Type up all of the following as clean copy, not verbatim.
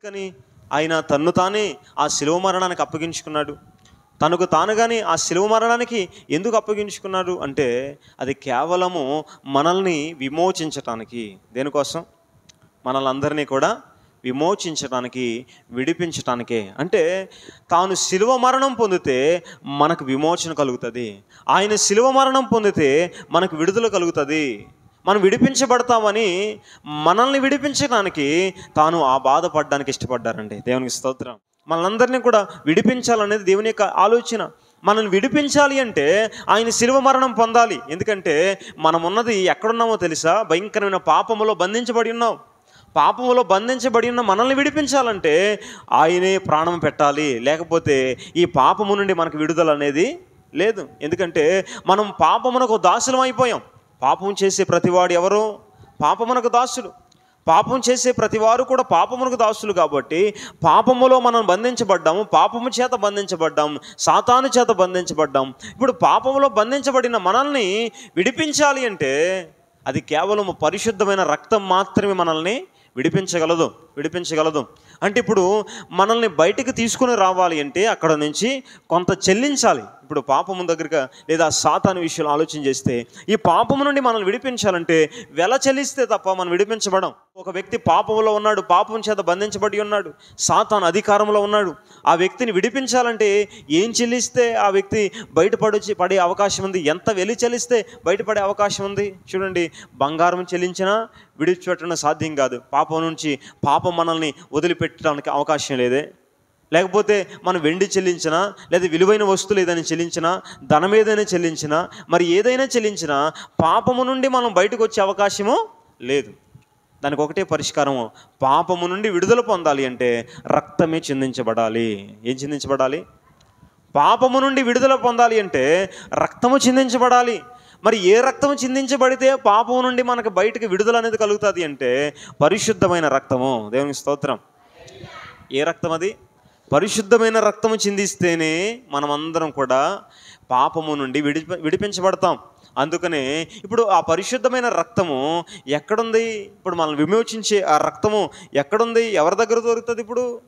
ఎందుకని ఆయన తన్ను తానే ఆ శిలువ మరణానికి అప్పగించుకున్నాడు? తనకు తానుగానే ఆ శిలువ మరణానికి ఎందుకు అప్పగించుకున్నాడు అంటే అది కేవలము మనల్ని విమోచించటానికి. దేనికోసం? మనల్ని కూడా విమోచించటానికి, విడిపించటానికే. అంటే తాను శిలువ మరణం పొందితే మనకు విమోచన కలుగుతుంది. ఆయన శిలువ మరణం పొందితే మనకు విడుదల కలుగుతుంది. మనం విడిపించబడతామని మనల్ని విడిపించడానికి తాను ఆ బాధపడడానికి ఇష్టపడ్డారండి. దేవునికి స్తోత్రం. మనందరినీ కూడా విడిపించాలనేది దేవుని యొక్క ఆలోచన. మనల్ని విడిపించాలి అంటే ఆయన శిలువ మరణం పొందాలి. ఎందుకంటే మనం ఉన్నది ఎక్కడున్నామో తెలుసా? భయంకరమైన పాపములో బంధించబడి ఉన్నాం. పాపములో బంధించబడి ఉన్న మనల్ని విడిపించాలంటే ఆయనే ప్రాణం పెట్టాలి. లేకపోతే ఈ పాపము నుండి మనకు విడుదల అనేది లేదు. ఎందుకంటే మనం పాపమునకు దాసులం అయిపోయాం. పాపం చేసే ప్రతివాడు ఎవరు? పాపమునకు దాసుడు. పాపం చేసే ప్రతివారు కూడా పాపమునకు దాసులు. కాబట్టి పాపములో మనం బంధించబడ్డాము, పాపము చేత బంధించబడ్డాం, సాతాను చేత బంధించబడ్డాం. ఇప్పుడు పాపములో బంధించబడిన మనల్ని విడిపించాలి అంటే అది కేవలం పరిశుద్ధమైన రక్తం మాత్రమే మనల్ని విడిపించగలదు. అంటే ఇప్పుడు మనల్ని బయటికి తీసుకుని రావాలి అంటే అక్కడ నుంచి కొంత చెల్లించాలి. ఇప్పుడు పాపము దగ్గరగా లేదా సాతాను విషయంలో ఆలోచన చేస్తే ఈ పాపము నుండి మనల్ని విడిపించాలంటే వెల చెల్లిస్తే తప్ప మనం విడిపించబడం. ఒక వ్యక్తి పాపంలో ఉన్నాడు, పాపం చేత బంధించబడి ఉన్నాడు, సాతాను అధికారంలో ఉన్నాడు. ఆ వ్యక్తిని విడిపించాలంటే ఏం చెల్లిస్తే ఆ వ్యక్తి పడే అవకాశం ఉంది? ఎంత వెలి చెల్లిస్తే బయటపడే అవకాశం ఉంది? చూడండి, బంగారం చెల్లించినా విడిచిపెట్టడం సాధ్యం కాదు. పాపం నుంచి పాపం మనల్ని వదిలిపెట్టడానికి అవకాశం లేదే. లేకపోతే మనం వెండి చెల్లించినా, లేదా విలువైన వస్తువులు ఏదైనా చెల్లించినా, ధనం ఏదైనా చెల్లించినా, మరి ఏదైనా చెల్లించినా పాపము నుండి మనం బయటకు వచ్చే అవకాశము లేదు. దానికి ఒకటే పరిష్కారము. పాపము నుండి విడుదల పొందాలి అంటే రక్తమే చిందించబడాలి. ఏం చిందించబడాలి? పాపము నుండి విడుదల పొందాలి అంటే రక్తము చిందించబడాలి. మరి ఏ రక్తము చిందించబడితే పాపము నుండి మనకు బయటకు విడుదల అనేది కలుగుతుంది అంటే పరిశుద్ధమైన రక్తము. దేవునికి స్తోత్రం. ఏ రక్తం అది? పరిశుద్ధమైన రక్తము చిందిస్తేనే మనమందరం కూడా పాపము నుండి విడిపించబడతాం. అందుకనే ఇప్పుడు ఆ పరిశుద్ధమైన రక్తము ఎక్కడుంది? ఇప్పుడు మనం విమోచించే ఆ రక్తము ఎక్కడుంది? ఎవరి దగ్గర దొరుకుతుంది? ఇప్పుడు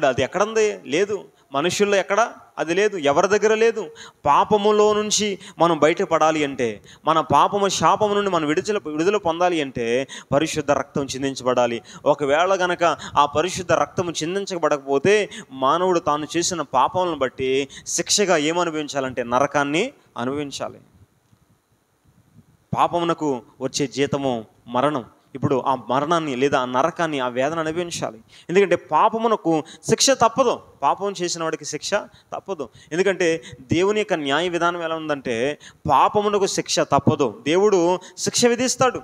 అది ఎక్కడుంది? లేదు. మనుషుల్లో ఎక్కడ అది లేదు, ఎవరి దగ్గర లేదు. పాపములో నుంచి మనం బయటపడాలి అంటే, మన పాపము శాపము నుండి మనం విడుదల పొందాలి అంటే పరిశుద్ధ రక్తం చిందించబడాలి. ఒకవేళ గనక ఆ పరిశుద్ధ రక్తము చిందించబడకపోతే మానవుడు తాను చేసిన పాపములను బట్టి శిక్షగా ఏమనుభవించాలంటే నరకాన్ని అనుభవించాలి. పాపమునకు వచ్చే జీతము మరణం. ఇప్పుడు ఆ మరణాన్ని లేదా ఆ నరకాన్ని, ఆ వేదన అనుభవించాలి. ఎందుకంటే పాపమునకు శిక్ష తప్పదు. పాపం చేసిన వాడికి శిక్ష తప్పదు. ఎందుకంటే దేవుని యొక్క న్యాయ విధానం ఎలా ఉందంటే పాపమునకు శిక్ష తప్పదు. దేవుడు శిక్ష విధిస్తాడు.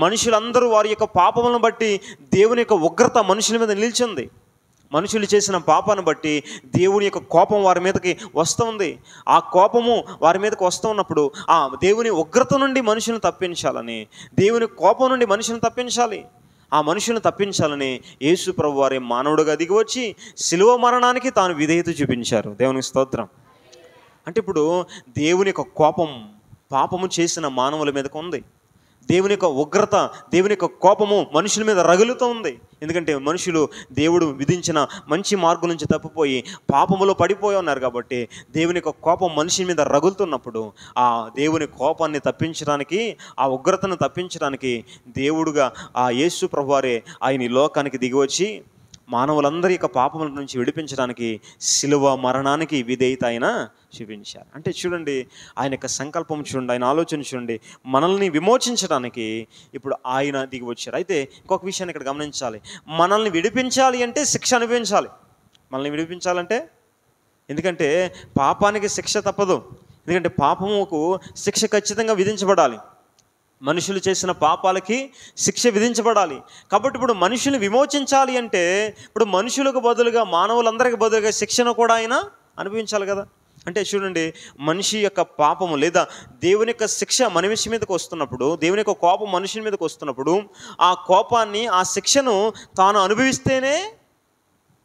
మనుషులందరూ వారి యొక్క పాపములను బట్టి దేవుని యొక్క ఉగ్రత మనుషుల మీద నిలిచింది. మనుషులు చేసిన పాపాన్ని బట్టి దేవుని యొక్క కోపం వారి మీదకి వస్తుంది. ఆ కోపము వారి మీదకి వస్తున్నప్పుడు ఆ దేవుని ఉగ్రత నుండి మనుషులను తప్పించాలని, దేవుని కోపం నుండి మనుషులను తప్పించాలి. ఆ మనుషులను తప్పించాలని యేసు ప్రభు వారి మానవుడుగా దిగి వచ్చి శిలువ మరణానికి తాను విధేయత చూపించారు. దేవునికి స్తోత్రం. అంటే ఇప్పుడు దేవుని యొక్క కోపం పాపము చేసిన మానవుల మీదకు ఉంది. దేవుని యొక్క ఉగ్రత, దేవుని యొక్క కోపము మనుషుల మీద రగులుతూ ఉంది. ఎందుకంటే మనుషులు దేవుడు విధించిన మంచి మార్గం నుంచి తప్పిపోయి పాపములో పడిపోయి ఉన్నారు. కాబట్టి దేవుని యొక్క కోపం మనిషి మీద రగులుతున్నప్పుడు ఆ దేవుని కోపాన్ని తప్పించడానికి, ఆ ఉగ్రతను తప్పించడానికి దేవుడుగా ఆ యేసు ప్రభువారే ఆయన ఈ లోకానికి దిగివచ్చి మానవులందరి యొక్క పాపముల నుంచి విడిపించడానికి శిలువ మరణానికి విధేయత ఆయన చూపించారు. అంటే చూడండి, ఆయన యొక్క సంకల్పం చూడండి, ఆయన ఆలోచన చూడండి. మనల్ని విమోచించడానికి ఇప్పుడు ఆయన దిగి వచ్చారు. అయితే ఇంకొక విషయాన్ని ఇక్కడ గమనించాలి. మనల్ని విడిపించాలి అంటే శిక్ష అనుభవించాలి. మనల్ని విడిపించాలంటే, ఎందుకంటే పాపానికి శిక్ష తప్పదు. ఎందుకంటే పాపముకు శిక్ష ఖచ్చితంగా విధించబడాలి. మనుషులు చేసిన పాపాలకి శిక్ష విధించబడాలి. కాబట్టి ఇప్పుడు మనుషులు విమోచించాలి అంటే ఇప్పుడు మనుషులకు బదులుగా, మానవులందరికీ బదులుగా శిక్షను కూడా ఆయన అనుభవించాలి కదా. అంటే చూడండి, మనిషి యొక్క పాపము లేదా దేవుని యొక్క శిక్ష మనిషి మీదకి వస్తున్నప్పుడు, దేవుని యొక్క కోపం మనుషుల మీదకి వస్తున్నప్పుడు ఆ కోపాన్ని, ఆ శిక్షను తాను అనుభవిస్తేనే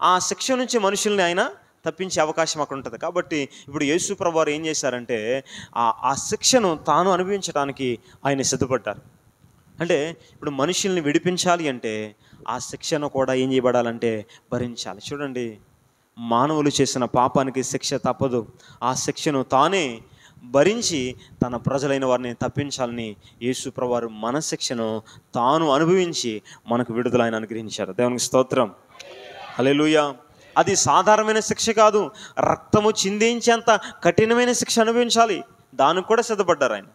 ఆ శిక్ష నుంచి మనుషుల్ని ఆయన తప్పించే అవకాశం అక్కడ ఉంటుంది. కాబట్టి ఇప్పుడు యేసు ప్రభువు వారు ఏం చేశారంటే ఆ శిక్షను తాను అనుభవించడానికి ఆయన సిద్ధపడ్డారు. అంటే ఇప్పుడు మనుషుల్ని విడిపించాలి అంటే ఆ శిక్షను కూడా ఏం చేయబడాలంటే భరించాలి. చూడండి, మానవులు చేసిన పాపానికి శిక్ష తప్పదు. ఆ శిక్షను తానే భరించి తన ప్రజలైన వారిని తప్పించాలని యేసు ప్రభువారు మన శిక్షను తాను అనుభవించి మనకు విడుదల ఆయన అనుగ్రహించారు. దేవునికి స్తోత్రం, హల్లెలూయా. అది సాధారణమైన శిక్ష కాదు, రక్తము చిందించేంత కఠినమైన శిక్ష అనుభవించాలి. దానికి కూడా సిద్ధపడ్డారు.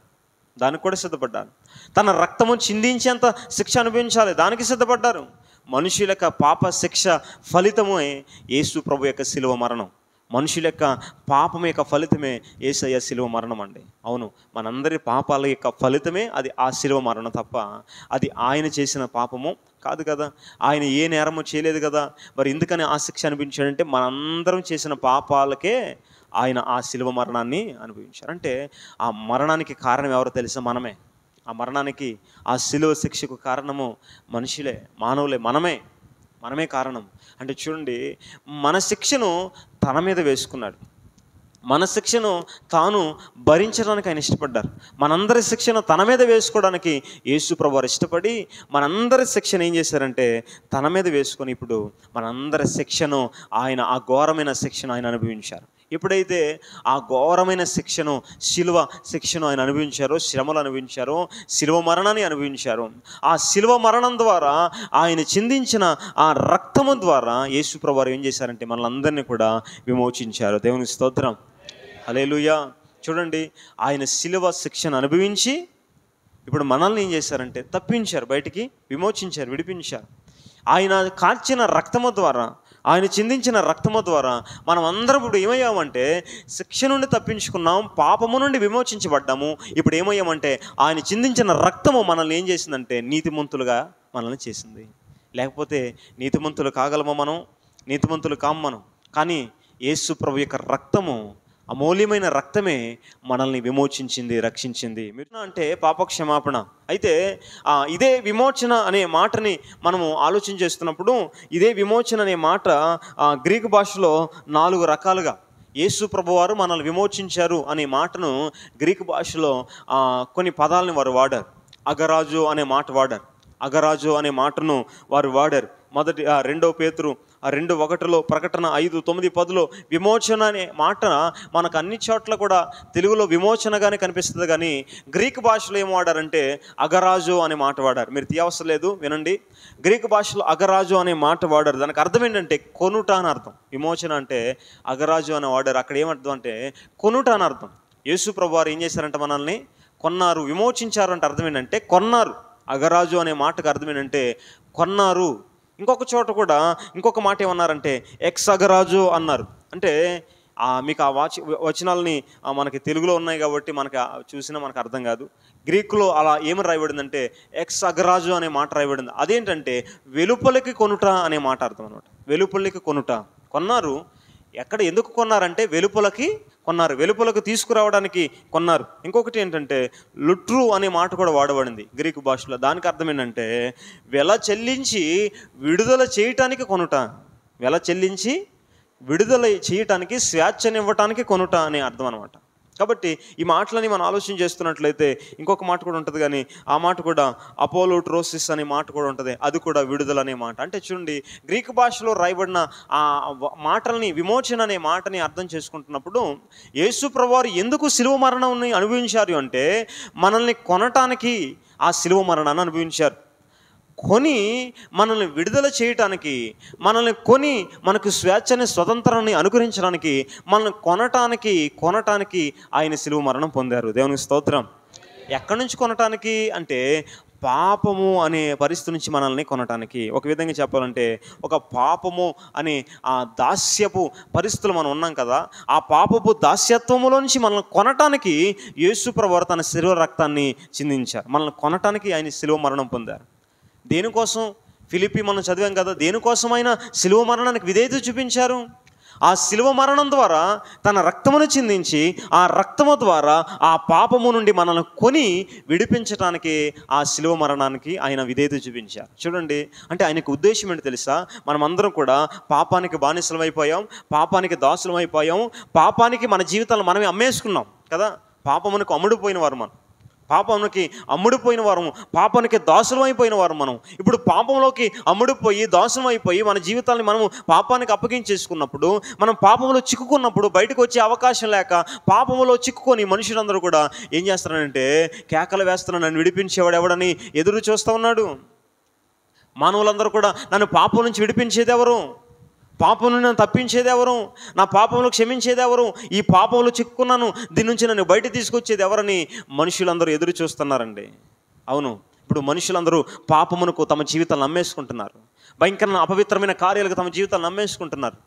తన రక్తము చిందించేంత శిక్ష అనుభవించాలి, దానికి సిద్ధపడ్డారు. మనుషుల యొక్క పాప శిక్ష ఫలితమే యేసు ప్రభు యొక్క శిలువ మరణం. మనుషుల యొక్క పాపం యొక్క ఫలితమే యేసయ్య శిలువ మరణం అండి. అవును, మనందరి పాపాల యొక్క ఫలితమే అది ఆ శిలువ మరణం తప్ప అది ఆయన చేసిన పాపము కాదు కదా. ఆయన ఏ నేరము చేయలేదు కదా. మరి ఎందుకని ఆ శిక్ష అనిపించాడంటే మనందరం చేసిన పాపాలకే ఆయన ఆ శిలువ మరణాన్ని అనుభవించారు. అంటే ఆ మరణానికి కారణం ఎవరో తెలుసా? మనమే. ఆ మరణానికి, ఆ శిలువ శిక్షకు కారణము మనుషులే, మానవులే, మనమే కారణం. అంటే చూడండి, మన శిక్షను తన మీద వేసుకున్నాడు. మన శిక్షను తాను భరించడానికి ఆయన ఇష్టపడ్డారు. మనందరి శిక్షను తన మీద వేసుకోవడానికి యేసు ప్రభువారు ఇష్టపడి మనందరి శిక్షను ఏం చేశారంటే తన మీద వేసుకొని ఇప్పుడు మనందరి శిక్షను ఆయన, ఆ ఘోరమైన శిక్షను ఆయన అనుభవించారు. ఎప్పుడైతే ఆ ఘోరమైన శిక్షను, శిలువ శిక్షను ఆయన అనుభవించారో, శ్రమలు అనుభవించారో, శిలువ మరణాన్ని అనుభవించారో, ఆ శిలువ మరణం ద్వారా ఆయన చిందించిన ఆ రక్తము ద్వారా యేసు ప్రభువారు ఏం చేశారంటే మనల్ని కూడా విమోచించారు. దేవుని స్తోత్రం, హల్లెలూయా. చూడండి, ఆయన శిలువ శిక్షను అనుభవించి ఇప్పుడు మనల్ని ఏం చేశారంటే తప్పించారు, బయటికి విమోచించారు, విడిపించారు. ఆయన కార్చిన రక్తము ద్వారా, ఆయన చిందించిన రక్తము ద్వారా మనం అందరం ఇప్పుడు ఏమయ్యామంటే శిక్ష నుండి తప్పించుకున్నాం, పాపము నుండి విమోచించబడ్డాము. ఇప్పుడు ఏమయ్యామంటే ఆయన చిందించిన రక్తము మనల్ని ఏం చేసిందంటే నీతిమంతులుగా మనల్ని చేసింది. లేకపోతే నీతిమంతులు కాగలమా? మనం నీతిమంతులు కాము మనం. కానీ యేసు ప్రభు యొక్క రక్తము, అమూల్యమైన రక్తమే మనల్ని విమోచించింది, రక్షించింది. అంటే పాపక్షమాపణ. అయితే ఇదే విమోచన అనే మాటని మనము ఆలోచన చేస్తున్నప్పుడు ఇదే విమోచన అనే మాట గ్రీకు భాషలో 4 రకాలుగా యేసు ప్రభువారు మనల్ని విమోచించారు అనే మాటను గ్రీకు భాషలో కొన్ని పదాలని వారు వాడారు. అగరాజు అనే మాట వాడారు. అగరాజు అనే మాటను వారు వాడారు. 2 పేతురు 2:1, ప్రకటన 5:9, 10 విమోచన అనే మాట మనకు అన్ని చోట్ల కూడా తెలుగులో విమోచనగానే కనిపిస్తుంది, కానీ గ్రీకు భాషలో ఏం వాడారంటే అగరాజు అనే మాట వాడారు. మీరు తీయవసరం లేదు, వినండి. గ్రీకు భాషలో అగరాజు అనే మాట వాడారు. దానికి అర్థం ఏంటంటే కొనుట అని అర్థం. విమోచన అంటే అగరాజు అని వాడారు. అక్కడ ఏమర్థం అంటే కొనుట అని అర్థం. యేసు ప్రభువారు ఏం చేశారంటే మనల్ని కొన్నారు, విమోచించారు. అంటే అర్థం ఏంటంటే కొన్నారు. అగరాజు అనే మాటకు అర్థం ఏంటంటే కొన్నారు. ఇంకొక చోట కూడా ఇంకొక మాట ఏమన్నారంటే ఎక్స్ అగరాజు అన్నారు. అంటే మీకు ఆ వచనాలని మనకి తెలుగులో ఉన్నాయి కాబట్టి మనకి చూసినా మనకు అర్థం కాదు. గ్రీకులో అలా ఏమని రాయబడిందంటే ఎక్స్ అగరాజు అనే మాట రాయబడింది. అదేంటంటే వెలుపలికి కొనుట అనే మాట అర్థం అనమాట. వెలుపలికి కొనుట, కొన్నారు. ఎక్కడ ఎందుకు కొన్నారంటే వెలుపలకి కొన్నారు, వెలుపలకు తీసుకురావడానికి కొన్నారు. ఇంకొకటి ఏంటంటే లుట్రు అనే మాట కూడా వాడబడింది గ్రీకు భాషలో. దానికి అర్థం ఏంటంటే వెల చెల్లించి విడుదల చేయటానికి కొనుట, వెల చెల్లించి విడుదల చేయటానికి, స్వేచ్ఛనివ్వటానికి కొనుట అనే అర్థం అనమాట. కాబట్టి ఈ మాటలని మనం ఆలోచన చేస్తున్నట్లయితే ఇంకొక మాట కూడా ఉంటుంది, కానీ ఆ మాట కూడా అపోలోట్రోసిస్ అనే మాట కూడా ఉంటుంది. అది కూడా విడుదల అనే మాట. అంటే చూడండి, గ్రీకు భాషలో రాయబడిన ఆ మాటల్ని, విమోచన అనే మాటని అర్థం చేసుకుంటున్నప్పుడు యేసు ప్రభువారు ఎందుకు శిలువ మరణాన్ని అనుభవించారు అంటే మనల్ని కొనటానికి ఆ శిలువ మరణాన్ని అనుభవించారు. కొని మనల్ని విడుదల చేయటానికి, మనల్ని కొని మనకు స్వేచ్ఛని, స్వతంత్రాన్ని అనుగ్రహించడానికి, మనల్ని కొనటానికి ఆయన శిలువ మరణం పొందారు. దేవునికి స్తోత్రం. ఎక్కడి నుంచి కొనటానికి అంటే పాపము అనే పరిస్థితి నుంచి మనల్ని కొనటానికి. ఒక విధంగా చెప్పాలంటే ఒక పాపము అనే ఆ దాస్యపు పరిస్థితులు మనం ఉన్నాం కదా, ఆ పాపపు దాస్యత్వములో నుంచి మనల్ని కొనటానికి యేసు ప్రభువారు తన శిలువ రక్తాన్ని చిందించారు. మనల్ని కొనటానికి ఆయన శిలువ మరణం పొందారు. దేనికోసం? ఫిలిప్పీ మనం చదివాం కదా, దేనికోసం ఆయన శిలువ మరణానికి విధేయత చూపించారు. ఆ శిలువ మరణం ద్వారా తన రక్తమును చిందించి, ఆ రక్తము ద్వారా ఆ పాపము నుండి మనల్ని కొని విడిపించడానికి ఆ శిలువ మరణానికి ఆయన విధేయత చూపించారు. చూడండి, అంటే ఆయనకు ఉద్దేశం ఏంటి తెలుసా? మనమందరం కూడా పాపానికి బానిసలం అయిపోయాం, పాపానికి దాసులం అయిపోయాం, పాపానికి మన జీవితాలను మనమే అమ్మేసుకున్నాం కదా. పాపమునకు అమ్ముడుపోయిన వారు మనం. పాపానికి అమ్ముడిపోయిన వారు, పాపానికి దాసులం అయిపోయిన వారు మనం. ఇప్పుడు పాపంలోకి అమ్ముడిపోయి దాసులం అయిపోయి మన జీవితాన్ని మనము పాపానికి అప్పగించేసుకున్నప్పుడు, మనం పాపంలో చిక్కుకున్నప్పుడు బయటకు వచ్చే అవకాశం లేక పాపంలో చిక్కుకొని మనుషులందరూ కూడా ఏం చేస్తున్నారంటే కేకలు వేస్తున్నారు, నన్ను విడిపించేవాడు ఎవడని ఎదురు చూస్తూ ఉన్నాడు. మానవులందరూ కూడా నన్ను పాపం నుంచి విడిపించేది ఎవరు, పాపం నుండి నన్ను తప్పించేది ఎవరు, నా పాపంలో క్షమించేది ఎవరు, ఈ పాపంలో చిక్కుకున్నాను దీని నుంచి నన్ను బయట తీసుకొచ్చేది ఎవరని మనుషులందరూ ఎదురు చూస్తున్నారండి. అవును, ఇప్పుడు మనుషులందరూ పాపమునకు తమ జీవితాలను నమ్మేసుకుంటున్నారు. భయంకరమైన అపవిత్రమైన కార్యాలకు తమ జీవితాలను నమ్మేసుకుంటున్నారు.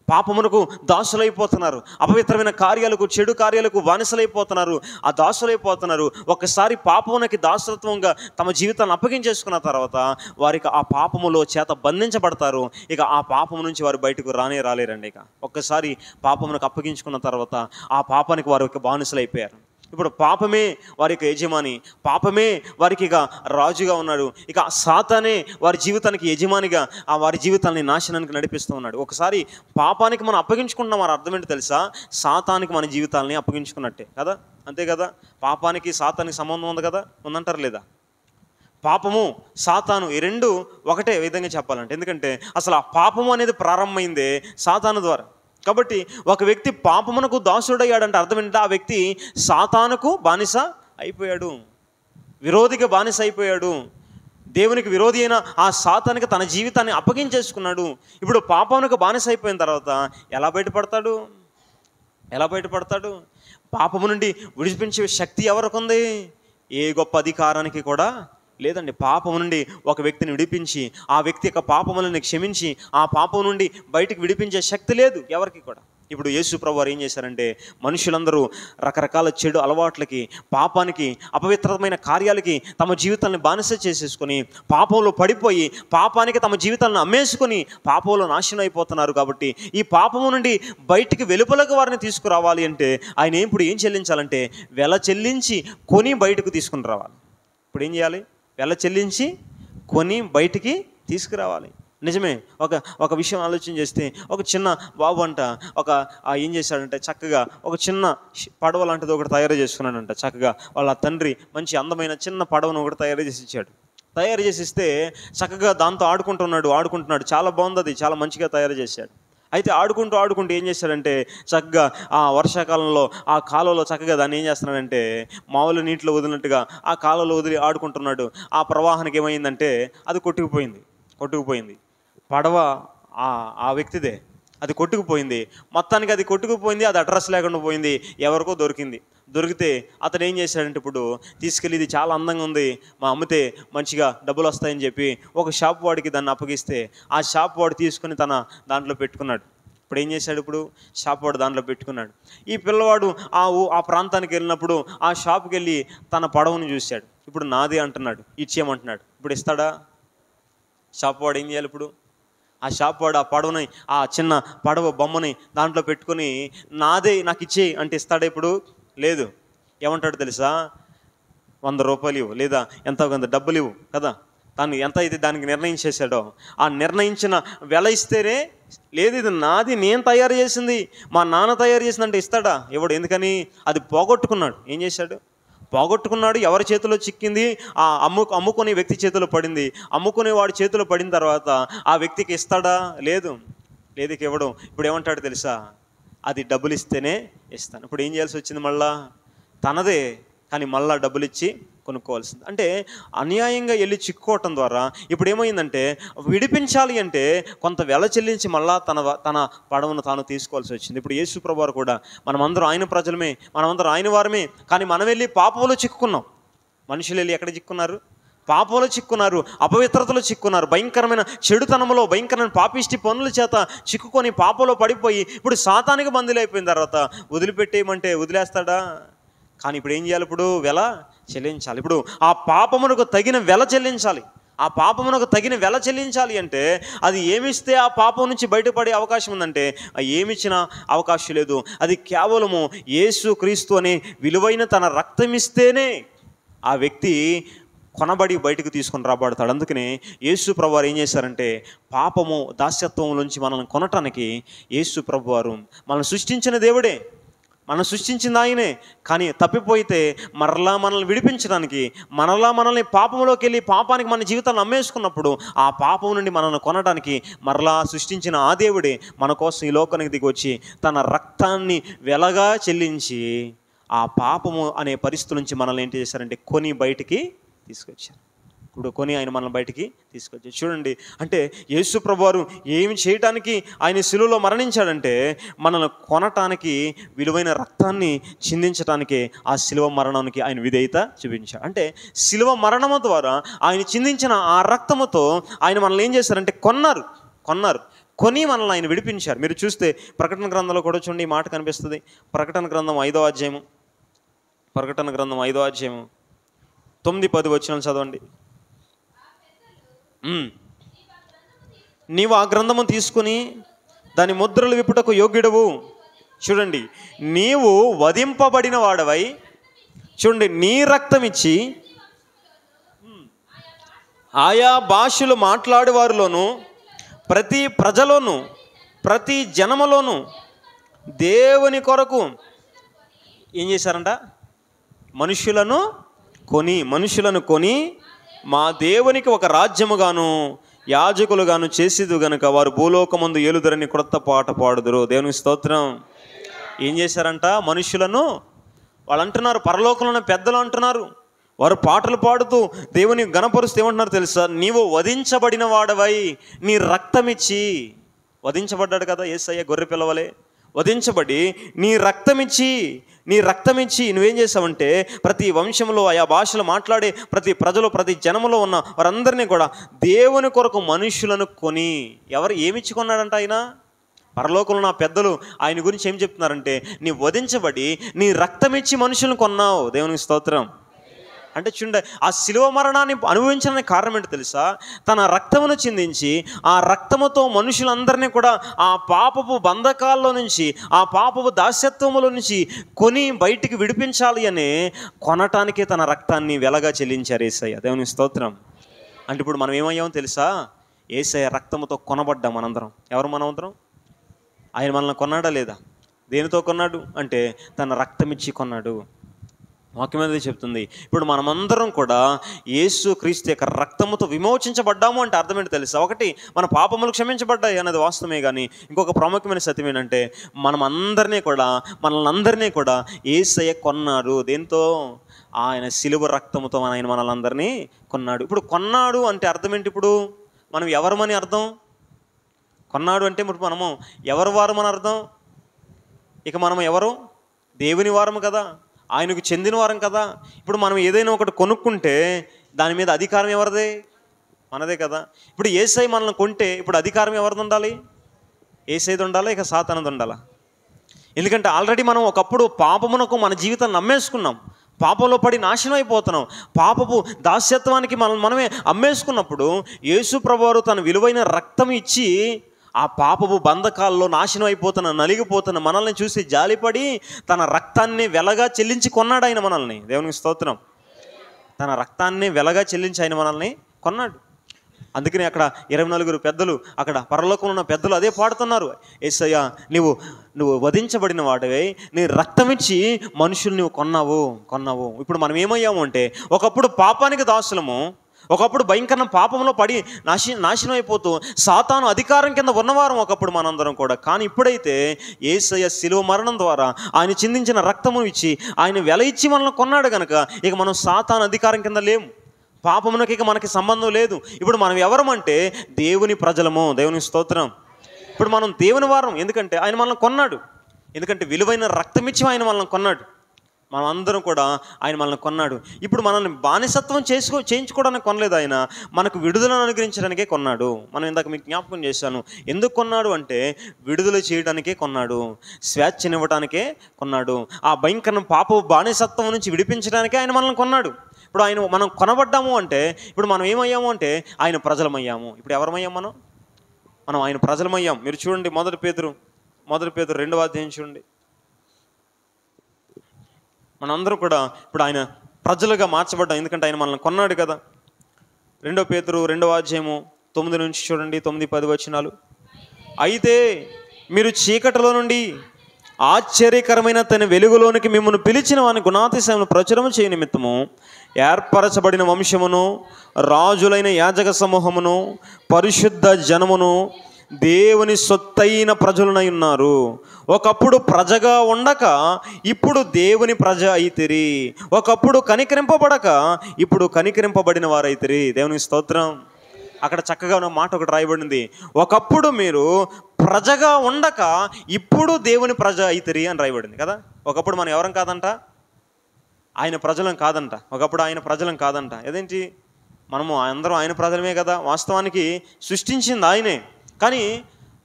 పాపమునకు దాసులైపోతున్నారు. అపవిత్రమైన కార్యాలకు, చెడు కార్యాలకు బానిసలైపోతున్నారు. ఆ దాసులైపోతున్నారు. ఒకసారి పాపమునకి దాసత్వంగా తమ జీవితాన్ని అప్పగించేసుకున్న తర్వాత వారికి ఆ పాపములో చేత బంధించబడతారు. ఇక ఆ పాపము నుంచి వారు బయటకు రాలేరండి. ఇక ఒక్కసారి పాపమునకు అప్పగించుకున్న తర్వాత ఆ పాపానికి వారు బానిసలైపోయారు. ఇప్పుడు పాపమే వారికి యజమాని, పాపమే వారికి ఇక రాజుగా ఉన్నాడు. ఇక సాతానే వారి జీవితానికి యజమానిగా ఆ వారి జీవితాన్ని నాశనానికి నడిపిస్తూ ఉన్నాడు. ఒకసారి పాపానికి మనం అప్పగించుకుంటున్నాం, మరి అర్థం ఏంటో తెలుసా? సాతానికి మన జీవితాలని అప్పగించుకున్నట్టే కదా, అంతే కదా. పాపానికి సాతానికి సంబంధం ఉంది కదా, ఉందంటారు లేదా? పాపము సాతాను ఈ రెండు ఒకటే విధంగా చెప్పాలంటే, ఎందుకంటే అసలు ఆ పాపము అనేది ప్రారంభమైందే సాతాను ద్వారా. కాబట్టి ఒక వ్యక్తి పాపమునకు దాసుడయ్యాడంటే అర్థం ఏంటంటే ఆ వ్యక్తి సాతానుకు బానిస అయిపోయాడు, విరోధిగా బానిస అయిపోయాడు. దేవునికి విరోధి అయిన ఆ సాతానికి తన జీవితాన్ని అప్పగించేసుకున్నాడు. ఇప్పుడు పాపమునకు బానిస అయిపోయిన తర్వాత ఎలా బయటపడతాడు? పాపము నుండి విడిపించే శక్తి ఎవరికి ఉంది? ఏ గొప్ప అధికారానికి కూడా లేదండి. పాపము నుండి ఒక వ్యక్తిని విడిపించి ఆ వ్యక్తి యొక్క పాపములను క్షమించి ఆ పాపం నుండి బయటికి విడిపించే శక్తి లేదు ఎవరికి కూడా. ఇప్పుడు యేసు ప్రభువారు ఏం చేశారంటే మనుషులందరూ రకరకాల చెడు అలవాట్లకి, పాపానికి, అపవిత్రమైన కార్యాలకి తమ జీవితాన్ని బానిస చేసేసుకొని పాపంలో పడిపోయి పాపానికి తమ జీవితాలను అమ్మేసుకొని పాపంలో నాశనం అయిపోతున్నారు. కాబట్టి ఈ పాపము నుండి బయటికి వెలుపలకు వారిని తీసుకురావాలి అంటే ఆయన ఇప్పుడు ఏం చెల్లించాలంటే వెల చెల్లించి కొని బయటకు తీసుకుని రావాలి. ఇప్పుడు ఏం చేయాలి? వెల చెల్లించి కొని బయటికి తీసుకురావాలి. నిజమే. ఒక విషయం ఆలోచన చేస్తే ఒక చిన్న బాబు అంట ఏం చేశాడంటే చక్కగా ఒక చిన్న పడవ లాంటిది ఒకటి తయారు చేసుకున్నాడంట. చక్కగా వాళ్ళ తండ్రి మంచి అందమైన చిన్న పడవను ఒకటి తయారు చేసి ఇచ్చాడు. తయారు చేసి ఇస్తే చక్కగా దాంతో ఆడుకుంటున్నాడు. చాలా బాగుంది, అది చాలా మంచిగా తయారు చేశాడు. అయితే ఆడుకుంటూ ఏం చేశాడంటే చక్కగా ఆ వర్షాకాలంలో ఆ కాలువలో చక్కగా దాన్ని ఏం చేస్తున్నాడంటే మామూలు నీటిలో వదిలినట్టుగా ఆ కాలువలో వదిలి ఆడుకుంటున్నాడు. ఆ ప్రవాహానికి ఏమైందంటే అది కొట్టుకుపోయింది. పడవ ఆ వ్యక్తిదే, అది కొట్టుకుపోయింది. మొత్తానికి అది కొట్టుకుపోయింది. అది అడ్రస్ లేకుండా పోయింది, ఎవరికో దొరికితే అతను ఏం చేశాడంటే ఇప్పుడు తీసుకెళ్ళి ఇది చాలా అందంగా ఉంది, మా అమ్మితే మంచిగా డబ్బులు వస్తాయని చెప్పి ఒక షాప్ వాడికి దాన్ని అప్పగిస్తే ఆ షాప్ వాడు తీసుకుని తన దాంట్లో పెట్టుకున్నాడు. ఇప్పుడు ఏం చేశాడు? ఇప్పుడు షాప్ వాడు దాంట్లో పెట్టుకున్నాడు. ఈ పిల్లవాడు ఆ ప్రాంతానికి వెళ్ళినప్పుడు ఆ షాప్కి వెళ్ళి తన పడవను చూశాడు. ఇప్పుడు నాది అంటున్నాడు, ఇచ్చేయమంటున్నాడు. ఇప్పుడు ఇస్తాడా? షాప్ వాడు ఏం చేయాలి? ఇప్పుడు ఆ షాప్ వాడు ఆ పడవని, ఆ చిన్న పడవ బొమ్మని దాంట్లో పెట్టుకుని నాదే, నాకు ఇచ్చేయి అంటే ఇస్తాడా? ఇప్పుడు లేదు. ఏమంటాడు తెలుసా? 100 రూపాయలు ఇవ్వు, లేదా ఎంతో కొంత డబ్బులు ఇవ్వు కదా. తను ఎంత అయితే దానికి నిర్ణయించేశాడో ఆ నిర్ణయించిన వెల ఇస్తేనే, లేదు ఇది నాది, నేను తయారు చేసింది, మా నాన్న తయారు చేసిందంటే ఇస్తాడా? ఇవ్వడు. ఎందుకని? అది పోగొట్టుకున్నాడు. ఏం చేశాడు? పోగొట్టుకున్నాడు. ఎవరి చేతిలో చిక్కింది? ఆ అమ్ముకునే వ్యక్తి చేతిలో పడింది. అమ్ముకునే వాడి చేతిలో పడిన తర్వాత ఆ వ్యక్తికి ఇస్తాడా? లేదు, ఇవ్వడం. ఇప్పుడు ఏమంటాడు తెలుసా? అది డబ్బులు ఇస్తేనే ఇస్తాను. ఇప్పుడు ఏం చేయాల్సి వచ్చింది? మళ్ళా తనదే, కానీ మళ్ళా డబ్బులు ఇచ్చి కొనుక్కోవాల్సింది. అంటే అన్యాయంగా వెళ్ళి చిక్కుకోవటం ద్వారా ఇప్పుడు ఏమైందంటే విడిపించాలి అంటే కొంత వెల చెల్లించి మళ్ళా తన పడవను తాను తీసుకోవాల్సి వచ్చింది. ఇప్పుడు యేసు ప్రభువారు కూడా మనమందరం ఆయన ప్రజలమే, మనమందరం ఆయన వారమే, కానీ మనం వెళ్ళి పాపంలో చిక్కుకున్నాం. మనుషులు వెళ్ళి ఎక్కడ చిక్కున్నారు? పాపంలో చిక్కున్నారు, అపవిత్రతలో చిక్కున్నారు, భయంకరమైన చెడుతనంలో, భయంకరమైన పాపిష్టి పనుల చేత చిక్కుకొని పాపంలో పడిపోయి ఇప్పుడు సాతానికి బందీలైపోయిన తర్వాత వదిలిపెట్టేయమంటే వదిలేస్తాడా? కానీ ఇప్పుడు ఏం చేయాలి? ఇప్పుడు వెల చెల్లించాలి. ఇప్పుడు ఆ పాపమునకు తగిన వెల చెల్లించాలి. ఆ పాపమునకు తగిన వెల చెల్లించాలి అంటే అది ఏమిస్తే ఆ పాపం నుంచి బయటపడే అవకాశం ఉందంటే ఏమిచ్చినా అవకాశం లేదు. అది కేవలము యేసు క్రీస్తు అనే విలువైన తన రక్తం ఇస్తేనే ఆ వ్యక్తి కొనబడి బయటకు తీసుకొని రాబడతాడు. అందుకనే యేసు ప్రభువారు ఏం చేశారంటే పాపము దాస్యత్వం నుంచి మనల్ని కొనటానికి యేసు ప్రభువారు మనల్ని సృష్టించిన దేవుడే, మనం సృష్టించింది ఆయనే. కానీ తప్పిపోయితే మరలా మనల్ని విడిపించడానికి, మనల్ని పాపంలోకి వెళ్ళి పాపానికి మన జీవితాన్ని అమ్మేసుకున్నప్పుడు ఆ పాపం నుండి మనల్ని కొనడానికి మరలా సృష్టించిన ఆ దేవుడే మన కోసం ఈ లోకానికి దిగి వచ్చి తన రక్తాన్ని వెలగా చెల్లించి ఆ పాపము అనే పరిస్థితి నుంచి మనల్ని ఏంటి చేశారంటే కొని బయటికి తీసుకొచ్చారు. ఇప్పుడు కొని ఆయన మనల్ని బయటికి తీసుకొచ్చారు. చూడండి, అంటే యేసు ప్రభువారు ఏమి చేయటానికి ఆయన శిలువలో మరణించాడంటే మనల్ని కొనటానికి, విలువైన రక్తాన్ని చిందించడానికే ఆ శిలువ మరణానికి ఆయన విధేయత చూపించాడు. అంటే శిలువ మరణము ద్వారా ఆయన చిందించిన ఆ రక్తముతో ఆయన మనల్ని ఏం చేశారంటే కొన్నారు. కొని మనల్ని ఆయన విడిపించారు. మీరు చూస్తే ప్రకటన గ్రంథంలో కూడా చూడండి ఈ మాట కనిపిస్తుంది. ప్రకటన గ్రంథం 5వ అధ్యాయము 9-10 వచనాలు చదవండి. నీవు ఆ గ్రంథము తీసుకుని దాని ముద్రలు విప్పుటకు యోగ్యుడవు. చూడండి, నీవు వధింపబడిన వాడవై, చూడండి, నీ రక్తం ఇచ్చి ఆయా భాషలు మాట్లాడేవారిలోను, ప్రతి ప్రజలోను, ప్రతి జనములోను దేవుని కొరకు ఏం చేశారంట? మనుషులను కొని మా దేవునికి ఒక రాజ్యముగాను యాజకులుగాను చేసేది గనుక వారు భూలోకమందు ఏలుదరని క్రొత్త పాట పాడుదురు. దేవునికి స్తోత్రం. ఏం చేశారంట? మనుషులను, వాళ్ళు అంటున్నారు, పరలోకంలో పెద్దలు అంటున్నారు, వారు పాటలు పాడుతూ దేవుని గణపరుస్తూ ఏమంటున్నారు తెలుసా? నీవు వధించబడిన వాడవై నీ రక్తమిచ్చి, వధించబడ్డాడు కదా యేసయ్య గొర్రె పిల్లవలే, వధించబడి నీ రక్తమిచ్చి నువ్వేం చేసావంటే ప్రతి వంశంలో ఆయా భాషలు మాట్లాడే ప్రతి ప్రజలు, ప్రతి జనములో ఉన్న వారందరినీ కూడా దేవుని కొరకు మనుషులను కొని, ఎవరు ఏమిచ్చి కొన్నాడంట? ఆయన పరలోకంలో నా పెద్దలు ఆయన గురించి ఏం చెప్తున్నారంటే, నీ వధించబడి నీ రక్తమిచ్చి మనుషులను కొన్నావు. దేవునికి స్తోత్రం. అంటే చూడండి, ఆ శిలువ మరణాన్ని అనుభవించడానికి కారణం ఏంటో తెలుసా? తన రక్తమును చిందించి ఆ రక్తముతో మనుషులందరినీ కూడా ఆ పాపపు బంధకాల్లో నుంచి, ఆ పాపపు దాస్యత్వముల నుంచి కొని బయటికి విడిపించాలి అని కొనటానికే తన రక్తాన్ని వెలగా చెల్లించారు యేసయ్య. దేవుని స్తోత్రం. అంటే ఇప్పుడు మనం ఏమయ్యామో తెలుసా? యేసయ్య రక్తముతో కొనబడ్డాం మనందరం. ఎవరు మనందరం? ఆయన మనల్ని కొన్నాడా లేదా? దేనితో కొన్నాడు అంటే తన రక్తం ఇచ్చి కొన్నాడు. వాక్యం అనేది చెప్తుంది. ఇప్పుడు మనమందరం కూడా యేసు క్రీస్తు యొక్క రక్తముతో విమోచించబడ్డాము అంటే అర్థం ఏంటో తెలుసా? ఒకటి, మన పాపములు క్షమించబడ్డాయి అనేది వాస్తవమే, కానీ ఇంకొక ప్రాముఖ్యమైన సత్యం ఏంటంటే మనల్ని అందరినీ కూడా యేసయ్య కొన్నాడు. దేంతో? ఆయన శిలువ రక్తముతో ఆయన మనల్ని అందరినీ కొన్నాడు. ఇప్పుడు కొన్నాడు అంటే అర్థం ఏంటి? ఇప్పుడు మనం ఎవరమని అర్థం? కొన్నాడు అంటే ఇప్పుడు మనము ఎవరు వారమని అర్థం? ఇక మనం ఎవరు? దేవుని వారము కదా, ఆయనకు చెందిన వారం కదా. ఇప్పుడు మనం ఏదైనా ఒకటి కొనుక్కుంటే దాని మీద అధికారం ఎవరిదే? మనదే కదా. ఇప్పుడు యేసయ్య మనల్ని కొంటే ఇప్పుడు అధికారం ఎవరిది ఉండాలి? యేసయ్యది ఉండాలా, ఇక సాతానుది ఉండాలా? ఎందుకంటే ఆల్రెడీ మనం ఒకప్పుడు పాపమునకు మన జీవితాన్ని నమ్మేసుకున్నాం, పాపంలో పడి నాశనం అయిపోతున్నాం, పాపపు దాస్యత్వానికి మనమే అమ్మేసుకున్నప్పుడు యేసు ప్రభువారు తన విలువైన రక్తం ఇచ్చి ఆ పాపపు బంధకాల్లో నాశనం అయిపోతున్న, నలిగిపోతున్న మనల్ని చూసి జాలిపడి తన రక్తాన్ని వెలగా చెల్లించి కొన్నాడు ఆయన మనల్ని. దేవునికి స్తోత్రం. తన రక్తాన్ని వెలగా చెల్లించి ఆయన మనల్ని కొన్నాడు. అందుకని అక్కడ 24 పెద్దలు, అక్కడ పరలోకంలో ఉన్న పెద్దలు అదే పాడుతున్నారు. యేసయ్య, నువ్వు వధించబడిన వాడివే, నీ రక్తమిచ్చి మనుషులు నువ్వు కొన్నావు. ఇప్పుడు మనం ఏమయ్యాము అంటే, ఒకప్పుడు పాపానికి దాసులము, ఒకప్పుడు భయంకర పాపంలో పడి నాశనం అయిపోతూ సాతాను అధికారం కింద ఉన్నవారం ఒకప్పుడు మనందరం కూడా. కానీ ఇప్పుడైతే యేసయ్య శిలువ మరణం ద్వారా ఆయన చిందించిన రక్తము ఇచ్చి ఆయన వెల ఇచ్చి మనల్ని కొన్నాడు కనుక ఇక మనం సాతాను అధికారం కింద లేము, పాపమునకి ఇక మనకి సంబంధం లేదు. ఇప్పుడు మనం ఎవరమంటే దేవుని ప్రజలము. దేవుని స్తోత్రం. ఇప్పుడు మనం దేవుని వారం, ఎందుకంటే ఆయన మనల్ని కొన్నాడు. ఎందుకంటే విలువైన రక్తం ఇచ్చి ఆయన మనల్ని కొన్నాడు. మనం అందరం కూడా ఆయన మనల్ని కొన్నాడు. ఇప్పుడు మనల్ని బానిసత్వం చేయించుకోవడానికి కొనలేదు, ఆయన మనకు విడుదలను అనుగ్రహించడానికే కొన్నాడు. మనం ఇందాక మీకు జ్ఞాపకం చేశాను. ఎందుకు కొన్నాడు అంటే విడుదల చేయడానికే కొన్నాడు, స్వేచ్ఛనివ్వడానికే కొన్నాడు, ఆ భయంకర పాప బానిసత్వం నుంచి విడిపించడానికే ఆయన మనల్ని కొన్నాడు. ఇప్పుడు మనం కొనబడ్డాము అంటే ఇప్పుడు మనం ఏమయ్యాము అంటే ఆయన ప్రజలమయ్యాము. ఇప్పుడు ఎవరమయ్యాం? మనం ఆయన ప్రజలమయ్యాం. మీరు చూడండి, మొదటి పేతురు 2వ అధ్యాయం చూడండి. మనందరూ కూడా ఇప్పుడు ఆయన ప్రజలుగా మార్చబడ్డాం, ఎందుకంటే ఆయన మనల్ని కొన్నాడు కదా. 2 పేతురు 2వ అధ్యాయము 9 నుంచి చూడండి, 9-10 వచనాలు. అయితే మీరు చీకటిలో నుండి ఆశ్చర్యకరమైన తన వెలుగులోనికి మిమ్మల్ని పిలిచిన వాని గుణాతిశయమును ప్రచురము చేయ నిమిత్తము ఏర్పరచబడిన వంశమును, రాజులైన యాజక సమూహమును, పరిశుద్ధ జనమును, దేవుని సొత్తైన ప్రజలనై ఉన్నారు. ఒకప్పుడు ప్రజగా ఉండక ఇప్పుడు దేవుని ప్రజ అయితిరి. ఒకప్పుడు కనికరింపబడక ఇప్పుడు కనికరింపబడిన వారైతిరి. దేవునికి స్తోత్రం. అక్కడ చక్కగా ఉన్న మాట ఒకటి రాయబడింది, ఒకప్పుడు మీరు ప్రజగా ఉండక ఇప్పుడు దేవుని ప్రజ అయితిరి అని రాయబడింది కదా. ఒకప్పుడు మనం ఎవరం కాదంట, ఆయన ప్రజలం కాదంట. ఒకప్పుడు ఆయన ప్రజలం కాదంట. ఏదేంటి, మనము అందరం ఆయన ప్రజలమే కదా. వాస్తవానికి సృష్టించింది ఆయనే. కానీ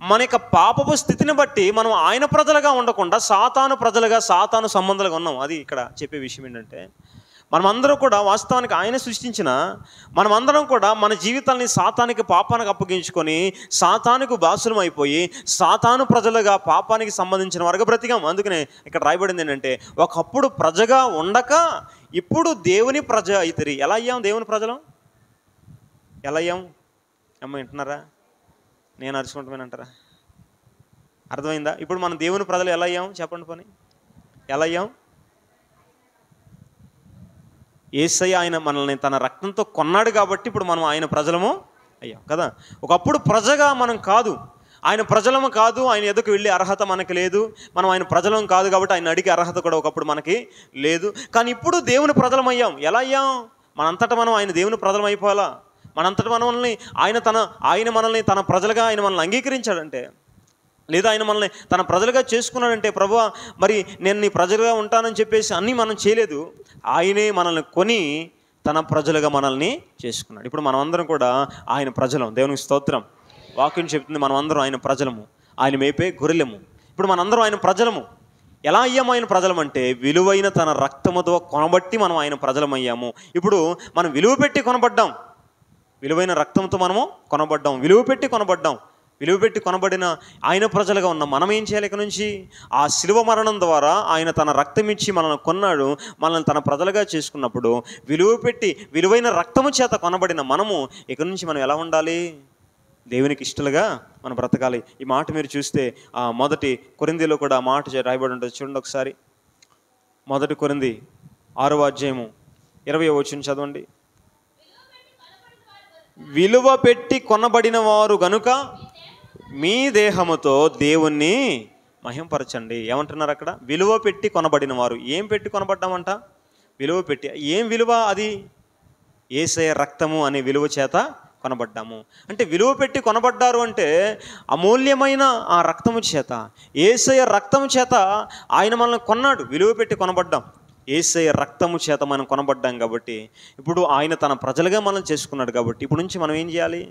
మన యొక్క పాపపు స్థితిని బట్టి మనం ఆయన ప్రజలుగా ఉండకుండా సాతాను ప్రజలుగా, సాతాను సంబంధాలుగా ఉన్నాం. అది ఇక్కడ చెప్పే విషయం ఏంటంటే, మనమందరం కూడా వాస్తవానికి ఆయన సృష్టించిన మనమందరం కూడా మన జీవితాన్ని సాతానికి, పాపానికి అప్పగించుకొని సాతానుకు బాసులం అయిపోయి సాతాను ప్రజలుగా పాపానికి సంబంధించిన వారుగా బ్రతికాం. అందుకనే ఇక్కడ రాయబడింది ఏంటంటే, ఒకప్పుడు ప్రజగా ఉండక ఇప్పుడు దేవుని ప్రజ అయితిరి. ఎలా అయ్యాం దేవుని ప్రజలం? ఎలా అయ్యాం? అమ్మ వింటున్నారా? నేను అరుచుకుంటామేనంటారా? అర్థమైందా? ఇప్పుడు మనం దేవుని ప్రజలు ఎలా అయ్యాం చెప్పండి. పని ఎలా అయ్యాం? యేసయ్య ఆయన మనల్ని తన రక్తంతో కొన్నాడు కాబట్టి ఇప్పుడు మనం ఆయన ప్రజలము అయ్యాం కదా. ఒకప్పుడు ప్రజగా మనం కాదు, ఆయన ప్రజలము కాదు, ఆయన ఎదుకు వెళ్ళే అర్హత మనకి లేదు. మనం ఆయన ప్రజలం కాదు కాబట్టి ఆయన అడిగే అర్హత కూడా ఒకప్పుడు మనకి లేదు. కానీ ఇప్పుడు దేవుని ప్రజలం అయ్యాం. ఎలా అయ్యాం? మనంతటా మనం ఆయన దేవుని ప్రజలం అయిపోవాలా? మనంతటా మనల్ని ఆయన మనల్ని తన ప్రజలుగా ఆయన మనల్ని అంగీకరించాడంటే, లేదా ఆయన మనల్ని తన ప్రజలుగా చేసుకున్నాడంటే, ప్రభువా మరి నేను నీ ప్రజలుగా ఉంటానని చెప్పేసి అన్నీ మనం చేయలేదు. ఆయనే మనల్ని కొని తన ప్రజలుగా మనల్ని చేసుకున్నాడు. ఇప్పుడు మనమందరం కూడా ఆయన ప్రజలం. దేవునికి స్తోత్రం. వాక్యం చెప్తుంది మనమందరం ఆయన ప్రజలము, ఆయన మేపే గొర్రెలము. ఇప్పుడు మనందరం ఆయన ప్రజలము. ఎలా అయ్యాము ఆయన ప్రజలం అంటే, విలువైన తన రక్తముతో కొనబట్టి మనం ఆయన ప్రజలం అయ్యాము. ఇప్పుడు మనం విలువ పెట్టి కొనబడ్డాం. విలువైన రక్తంతో మనము కొనబడ్డాం, విలువ పెట్టి కొనబడ్డాం. విలువ పెట్టి కొనబడిన ఆయన ప్రజలుగా ఉన్నాం. మనం ఏం చేయాలి? ఇక నుంచి ఆ శిలువ మరణం ద్వారా ఆయన తన రక్తం ఇచ్చి మనల్ని కొన్నాడు. మనల్ని తన ప్రజలుగా చేసుకున్నప్పుడు విలువ పెట్టి విలువైన రక్తము చేత కొనబడిన మనము ఇక నుంచి మనం ఎలా ఉండాలి? దేవునికి ఇష్టలుగా మనం బ్రతకాలి. ఈ మాట మీరు చూస్తే మొదటి కొరింథీలో కూడా ఆ మాట రాయబడి ఉంటుంది. చూడండి ఒకసారి. మొదటి కొరింథీ 6వ అధ్యాయము 20వ వచనం చదవండి. విలువ పెట్టి కొనబడిన వారు గనుక మీ దేహముతో దేవుణ్ణి మహింపరచండి. ఏమంటున్నారు అక్కడ? విలువ పెట్టి కొనబడిన వారు. ఏం పెట్టి కొనబడ్డామంట? విలువ పెట్టి. ఏం విలువ అది? యేసయ్య రక్తము అనే విలువ చేత కొనబడ్డాము. అంటే విలువ పెట్టి కొనబడ్డారు అంటే అమూల్యమైన ఆ రక్తము చేత, యేసయ్య రక్తము చేత ఆయన మనల్ని కొన్నాడు. విలువ పెట్టి కొనబడ్డాం. యేసయ్య రక్తము చేత మనం కొనబడ్డాం కాబట్టి ఇప్పుడు ఆయన తన ప్రజలుగా మనం చేసుకున్నాడు. కాబట్టి ఇప్పుడు నుంచి మనం ఏం చేయాలి?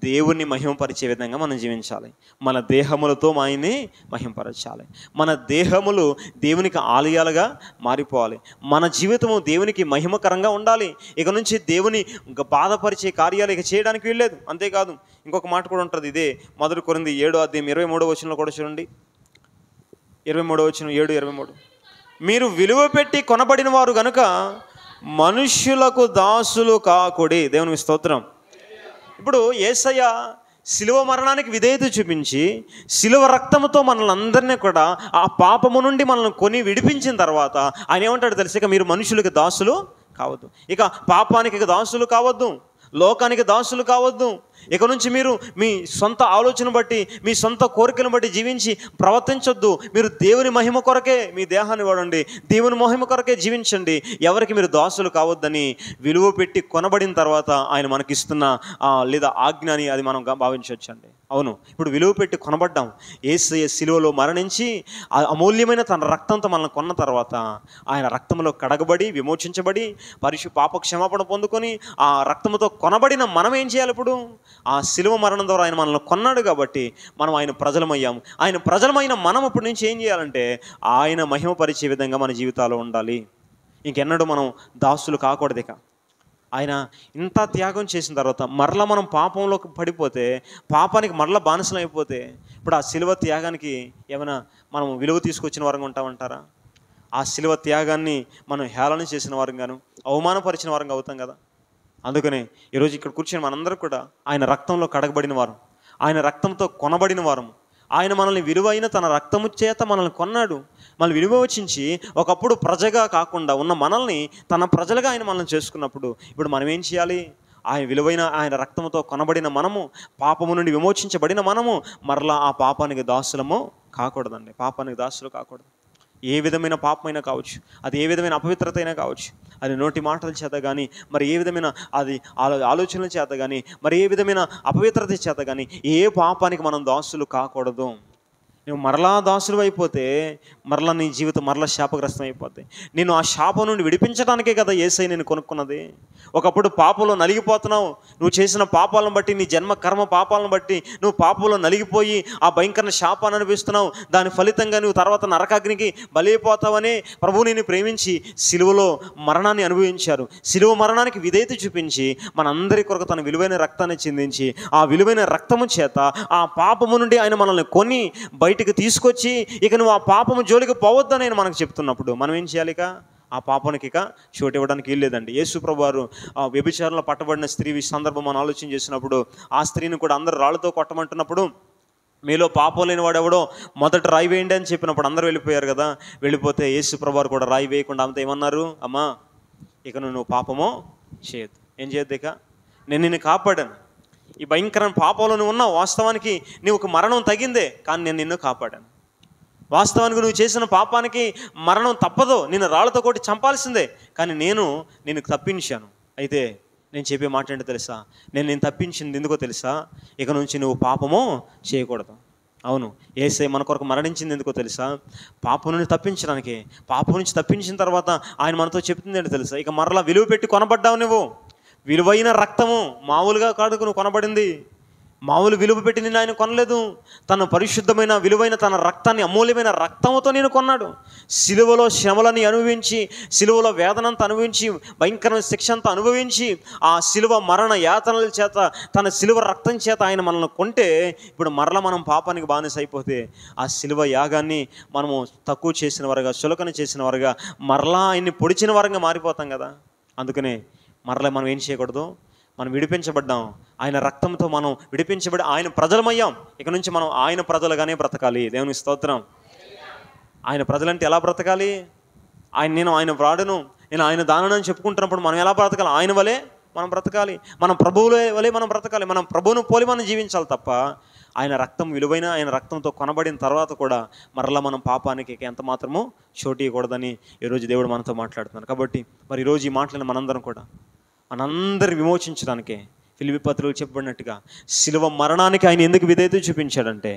దేవుణ్ణి మహిమపరిచే విధంగా మనం జీవించాలి. మన దేహములతో ఆయన్ని మహిమపరచాలి. మన దేహములు దేవునికి ఆలయాలుగా మారిపోవాలి. మన జీవితము దేవునికి మహిమకరంగా ఉండాలి. ఇక నుంచి దేవుని బాధపరిచే కార్యాలు ఇక చేయడానికి వీల్లేదు. అంతేకాదు ఇంకొక మాట కూడా ఉంటుంది. ఇదే మొదటి కొరింథీ 7వ అధ్యాయం 23వ వచనంలో కూడా చూడండి. 23వ వచనం 7:23. మీరు విలువ పెట్టి కొనబడిన వారు గనుక మనుష్యులకు దాసులు కాకుడి. దేవునికి స్తోత్రం. ఇప్పుడు యేసయ్య శిలువ మరణానికి విధేయత చూపించి శిలువ రక్తముతో మనల్ని అందరినీ కూడా ఆ పాపము నుండి మనల్ని కొని విడిపించిన తర్వాత ఆయన ఏమంటాడు తెలుసు? ఇక మీరు మనుషులకు దాసులు కావద్దు. ఇక పాపానికి దాసులు కావద్దు, లోకానికి దాసులు కావద్దు. ఇక నుంచి మీరు మీ సొంత ఆలోచన బట్టి, మీ సొంత కోరికలను బట్టి జీవించి ప్రవర్తించొద్దు. మీరు దేవుని మహిమ కొరకే మీ దేహాన్ని వాడండి, దేవుని మహిమ కొరకే జీవించండి. ఎవరికి మీరు దాసులు కావద్దని విలువ పెట్టి కొనబడిన తర్వాత ఆయన మనకిస్తున్న లేదా ఆజ్ఞని అది మనం భావించవచ్చండి. అవును, ఇప్పుడు విలువ పెట్టి కొనబడ్డాం. యేసయ్య శిలువలో మరణించి అమూల్యమైన తన రక్తంతో మనల్ని కొన్న తర్వాత ఆయన రక్తంలో కడగబడి విమోచించబడి పాప క్షమాపణ పొందుకొని ఆ రక్తంతో కొనబడిన మనం ఏం చేయాలి? ఇప్పుడు ఆ శిలువ మరణం ద్వారా ఆయన మనల్ని కొన్నాడు కాబట్టి మనం ఆయన ప్రజలమయ్యాము. ఆయన ప్రజలమైన మనం ఇప్పటి నుంచి ఏం చేయాలంటే ఆయన మహిమపరిచే విధంగా మన జీవితాల్లో ఉండాలి. ఇంకెన్నడూ మనం దాసులు కాకూడదు. ఇక ఆయన ఇంత త్యాగం చేసిన తర్వాత మరలా మనం పాపంలోకి పడిపోతే, పాపానికి మరలా బానిసలు అయిపోతే ఇప్పుడు ఆ శిలువ త్యాగానికి ఏమైనా మనం విలువ తీసుకొచ్చిన వారంగా ఉంటామంటారా? ఆ శిలువ త్యాగాన్ని మనం హేళన చేసిన వారంగాను, అవమానపరిచిన వారంగా అవుతాం కదా. అందుకనే ఈరోజు ఇక్కడ కూర్చొని మనందరూ కూడా ఆయన రక్తంలో కడగబడిన వారం, ఆయన రక్తంతో కొనబడిన వారం, ఆయన మనల్ని విలువైన తన రక్తము చేత మనల్ని కొన్నాడు. మనల్ని విలువచించి ఒకప్పుడు ప్రజగా కాకుండా ఉన్న మనల్ని తన ప్రజలుగా ఆయన మనల్ని చేసుకున్నప్పుడు ఇప్పుడు మనం ఏం చేయాలి? ఆయన విలువైన ఆయన రక్తముతో కొనబడిన మనము, పాపము నుండి విమోచించబడిన మనము మరలా ఆ పాపానికి దాసులము కాకూడదండి. పాపానికి దాసులు కాకూడదు. ఏ విధమైన పాపమైనా కావచ్చు, అది ఏ విధమైన అపవిత్రత అయినా కావచ్చు, అది నోటి మాటల చేత కానీ, మరి ఏ విధమైన అది ఆలోచనల చేత కానీ, మరి ఏ విధమైన అపవిత్రత చేత కానీ ఏ పాపానికి మనం దాసులు కాకూడదు. నువ్వు మరలా దాసులు అయిపోతే మరలా నీ జీవితం మరలా శాపగ్రస్తం అయిపోద్ది. నేను ఆ శాపం నుండి విడిపించడానికే కదా యేసయ్య నేను కొనుక్కున్నది. ఒకప్పుడు పాపంలో నలిగిపోతున్నావు, నువ్వు చేసిన పాపాలను బట్టి, నీ జన్మ కర్మ పాపాలను బట్టి నువ్వు పాపంలో నలిగిపోయి ఆ భయంకర శాపాన్ని అనుభవిస్తున్నావు. దాని ఫలితంగా నువ్వు తర్వాత నరకాగ్నికి బలైపోతావని ప్రభువు నిన్ను ప్రేమించి సిలువలో మరణాన్ని అనుభవించారు. సిలువ మరణానికి విధేయత చూపించి మనందరి కొరకు తన విలువైన రక్తాన్ని చిందించి ఆ విలువైన రక్తము చేత ఆ పాపము నుండి ఆయన మనల్ని కొని బయటికి తీసుకొచ్చి ఇక నువ్వు ఆ పాపము జోలికి పోవద్దని ఆయన మనకు చెప్తున్నప్పుడు మనం ఏం చేయాలి? ఇక ఆ పాపానికి ఇక చోటు ఇవ్వడానికి వీల్లేదండి. యేసు ప్రభువారు ఆ వ్యభిచారంలో పట్టబడిన స్త్రీ సందర్భం మనం ఆలోచన చేసినప్పుడు ఆ స్త్రీని కూడా అందరూ రాళ్ళతో కొట్టమంటున్నప్పుడు మీలో పాపం లేని వాడు ఎవడో మొదట రాయి వేయండి అని చెప్పినప్పుడు అందరూ వెళ్ళిపోయారు కదా. వెళ్ళిపోతే యేసు ప్రభువారు కూడా రాయి వేయకుండా ఆమెతో ఏమన్నారు? అమ్మా, ఇక నువ్వు పాపమో చేయొద్దు. ఏం చేయొద్దు? ఇక నేను నిన్ను కాపాడాను. ఈ భయంకరమైన పాపంలో నువ్వు ఉన్నావు. వాస్తవానికి నీవు ఒక మరణం తగిందే, కానీ నేను నిన్ను కాపాడాను. వాస్తవానికి నువ్వు చేసిన పాపానికి మరణం తప్పదు, నిన్ను రాళ్ళతో కొట్టి చంపాల్సిందే, కానీ నేను తప్పించాను. అయితే నేను చెప్పే మాట ఏంటో తెలుసా? నేను తప్పించింది ఎందుకో తెలుసా? ఇక నుంచి నువ్వు పాపమో చేయకూడదు. అవును, యేసయ్య మన కొరకు మరణించింది ఎందుకో తెలుసా? పాపం నుండి తప్పించడానికి. పాపం నుంచి తప్పించిన తర్వాత ఆయన మనతో చెప్తుంది ఏంటో తెలుసా? ఇక మరలా విలువ పెట్టి కొనబడ్డావు నువ్వు. విలువైన రక్తము, మామూలుగా కాదు నువ్వు కొనబడింది. మామూలు విలువ పెట్టి నిన్ను ఆయన కొనలేదు. తన పరిశుద్ధమైన విలువైన తన రక్తాన్ని, అమూల్యమైన రక్తంతో నేను కొన్నాడు. సిలువలో శ్రమలని అనుభవించి, సిలువలో వేదనంతా అనుభవించి, భయంకరమైన శిక్ష అంతా అనుభవించి, ఆ సిలువ మరణ యాతనల చేత, తన సిలువ రక్తం చేత ఆయన మనల్ని కొంటే ఇప్పుడు మరలా మనం పాపానికి బానిస అయిపోతే ఆ సిలువ యాగాన్ని మనము తక్కువ చేసిన వారుగా, చులకన చేసిన వారుగా, మరలా ఆయన్ని పొడిచిన వారుగా మారిపోతాం కదా. అందుకనే మరలా మనం ఏం చేయకూడదు? మనం విడిపించబడ్డాం, ఆయన రక్తంతో మనం విడిపించబడి ఆయన ప్రజలమయ్యాం. ఇక నుంచి మనం ఆయన ప్రజలుగానే బ్రతకాలి. దేవుని స్తోత్రం. ఆయన ప్రజలంటే ఎలా బ్రతకాలి? నేను ఆయన వాడును, నేను ఆయన దానని చెప్పుకుంటున్నప్పుడు మనం ఎలా బ్రతకాలి? ఆయన వలే మనం బ్రతకాలి. మనం ప్రభువుల వలే మనం బ్రతకాలి. మనం ప్రభువును పోలి మనం జీవించాలి తప్ప ఆయన రక్తం విలువైన ఆయన రక్తంతో కొనబడిన తర్వాత కూడా మరలా మనం పాపానికి ఎంత మాత్రమూ చోటు ఇవ్వకూడదని ఈరోజు దేవుడు మనతో మాట్లాడుతున్నారు. కాబట్టి మరి ఈరోజు ఈ మాటలను మనందరిని విమోచించడానికే ఫిలిప్పీ పత్రికలో చెప్పబడినట్టుగా శిలువ మరణానికి ఆయన ఎందుకు విధేయత చూపించాడంటే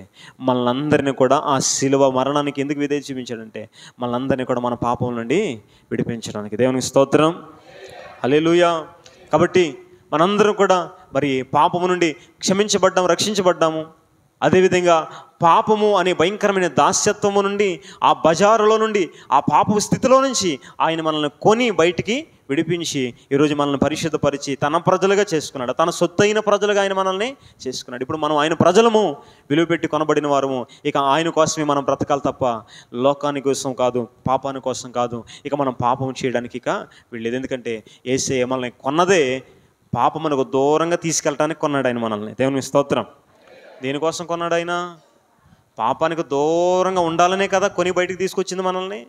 మనందరినీ కూడా ఆ శిలువ మరణానికి ఎందుకు విధేయత చూపించాడంటే మనందరినీ కూడా మన పాపం నుండి విడిపించడానికి. దేవునికి స్తోత్రం, హల్లెలూయా. కాబట్టి మనందరం కూడా మరి పాపము నుండి క్షమించబడ్డాము, రక్షించబడ్డాము. అదేవిధంగా పాపము అనే భయంకరమైన దాస్యత్వము నుండి, ఆ బజారులో నుండి, ఆ పాపపు స్థితిలో నుంచి ఆయన మనల్ని కొని బయటికి విడిపించి ఈరోజు మనల్ని పరిశుద్ధపరిచి తన ప్రజలుగా చేసుకున్నాడు. తన సొత్తైన ప్రజలుగా ఆయన మనల్ని చేసుకున్నాడు. ఇప్పుడు మనం ఆయన ప్రజలము, విలువ పెట్టి కొనబడిన వారము. ఇక ఆయన కోసమే మనం బ్రతకాలి తప్ప లోకాని కోసం కాదు, పాపాని కోసం కాదు. ఇక మనం పాపం చేయడానికి ఇక వీళ్ళేది. ఎందుకంటే యేసయ్య మనల్ని కొన్నదే పాపమునకు దూరంగా తీసుకెళ్ళడానికి కొన్నాడు ఆయన మనల్ని. దేవుని స్తోత్రం. దేనికోసం కొన్నాడు ఆయన? పాపానికి దూరంగా ఉండాలనే కదా కొని బయటికి తీసుకొచ్చింది మనల్ని.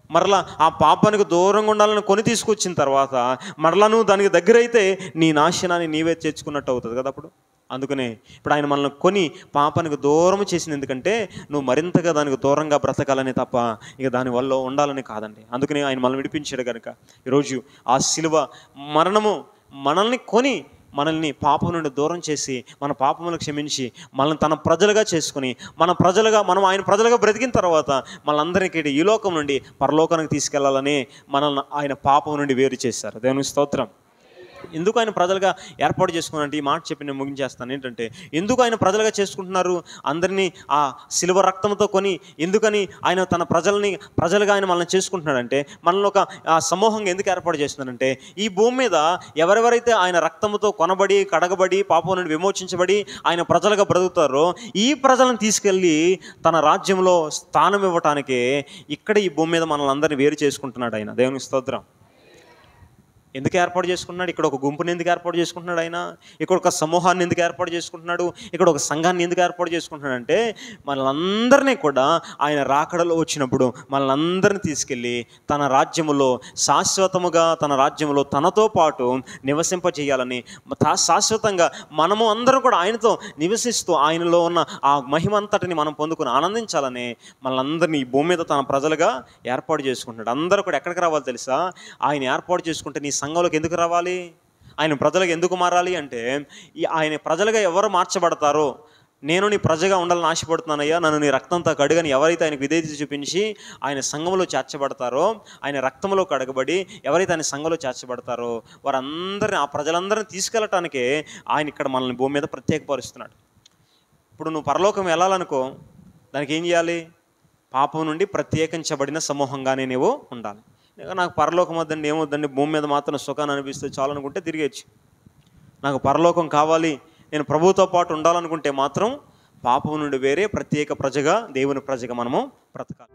మరలా ఆ పాపానికి దూరంగా ఉండాలని కొని తీసుకొచ్చిన తర్వాత మరలా నువ్వు దానికి దగ్గర అయితే నీ నాశనాన్ని నీవే తెచ్చుకున్నట్టు అవుతుంది కదా అప్పుడు. అందుకనే ఇప్పుడు ఆయన మనల్ని కొని పాపానికి దూరం చేసింది ఎందుకంటే నువ్వు మరింతగా దానికి దూరంగా బ్రతకాలని తప్ప ఇక దానివల్ల ఉండాలని కాదండి. అందుకని ఆయన మనల్ని విడిపించాడు కనుక ఈరోజు ఆ శిలువ మరణము మనల్ని కొని మనల్ని పాపం నుండి దూరం చేసి మన పాపములను క్షమించి మనల్ని తన ప్రజలుగా చేసుకుని మనం ఆయన ప్రజలుగా బ్రతికిన తర్వాత మనందరికీ ఈ లోకం నుండి పరలోకానికి తీసుకెళ్లాలని మనల్ని ఆయన పాపం నుండి వేరు చేశారు. దేవుని స్తోత్రం. ఎందుకు ఆయన ప్రజలుగా ఏర్పాటు చేసుకున్నారంటే ఈ మాట చెప్పి నేను ముగించేస్తాను. ఏంటంటే ఎందుకు ఆయన ప్రజలుగా చేసుకుంటున్నారు? అందరినీ ఆ శిలువ రక్తంతో కొని ఎందుకని ఆయన తన ప్రజలుగా ఆయన మనల్ని చేసుకుంటున్నాడంటే మనల్ని ఒక సమూహంగా ఎందుకు ఏర్పాటు చేస్తున్నారంటే ఈ భూమి మీద ఎవరెవరైతే ఆయన రక్తంతో కొనబడి కడగబడి పాపం నుండి విమోచించబడి ఆయన ప్రజలుగా బ్రతుకుతారో ఈ ప్రజలను తీసుకెళ్ళి తన రాజ్యంలో స్థానం ఇవ్వటానికే ఇక్కడ ఈ భూమి మీద మనల్ని అందరినీ వేరు చేసుకుంటున్నాడు ఆయన. దేవుని స్తోత్రం. ఎందుకు ఏర్పాటు చేసుకుంటున్నాడు? ఇక్కడ ఒక గుంపుని ఎందుకు ఏర్పాటు చేసుకుంటున్నాడు ఆయన? ఇక్కడ ఒక సమూహాన్ని ఎందుకు ఏర్పాటు చేసుకుంటున్నాడు? ఇక్కడ ఒక సంఘాన్ని ఎందుకు ఏర్పాటు చేసుకుంటున్నాడు అంటే, మనలందరినీ కూడా ఆయన రాకడలో వచ్చినప్పుడు మనలందరినీ తీసుకెళ్ళి తన రాజ్యములో శాశ్వతముగా, తన రాజ్యములో తనతో పాటు నివసింపజేయాలని, శాశ్వతంగా మనము అందరం కూడా ఆయనతో నివసిస్తూ ఆయనలో ఉన్న ఆ మహిమ అంతటిని మనం పొందుకుని ఆనందించాలని మనలందరినీ ఈ భూమి మీద తన ప్రజలుగా ఏర్పాటు చేసుకుంటున్నాడు. అందరూ కూడా ఎక్కడికి రావాలి తెలుసా? ఆయన ఏర్పాటు చేసుకుంటే నీ సంఘంలోకి ఎందుకు రావాలి? ఆయన ప్రజలకు ఎందుకు మారాలి అంటే, ఈ ఆయన ప్రజలుగా ఎవరు మార్చబడతారో, నేను నీ ప్రజగా ఉండాలని ఆశపడుతున్నానయ్యా, నన్ను నీ రక్తంతో కడుగని ఎవరైతే ఆయనకు విధేయత చూపించి ఆయన సంఘంలో చేర్చబడతారో, ఆయన రక్తంలో కడగబడి ఎవరైతే ఆయన సంఘంలో చేర్చబడతారో వారందరినీ, ఆ ప్రజలందరినీ తీసుకెళ్ళటానికే ఆయన ఇక్కడ మనల్ని భూమి మీద ప్రత్యేకపరుస్తున్నాడు. ఇప్పుడు నువ్వు పరలోకం వెళ్ళాలనుకో, దానికి ఏం చేయాలి? పాపం నుండి ప్రత్యేకించబడిన సమూహంగానే నువ్వు ఉండాలి. నాకు పరలోకం వద్దండి, ఏమొద్దండి, భూమి మీద మాత్రం సుఖాన్ని అనిపిస్తే చాలు అనుకుంటే తిరిగేచ్చు. నాకు పరలోకం కావాలి, నేను ప్రభువుతో పాటు ఉండాలనుకుంటే మాత్రం పాపం నుండి వేరే ప్రత్యేక ప్రజగా, దేవుని ప్రజగా మనము బ్రతకాలి.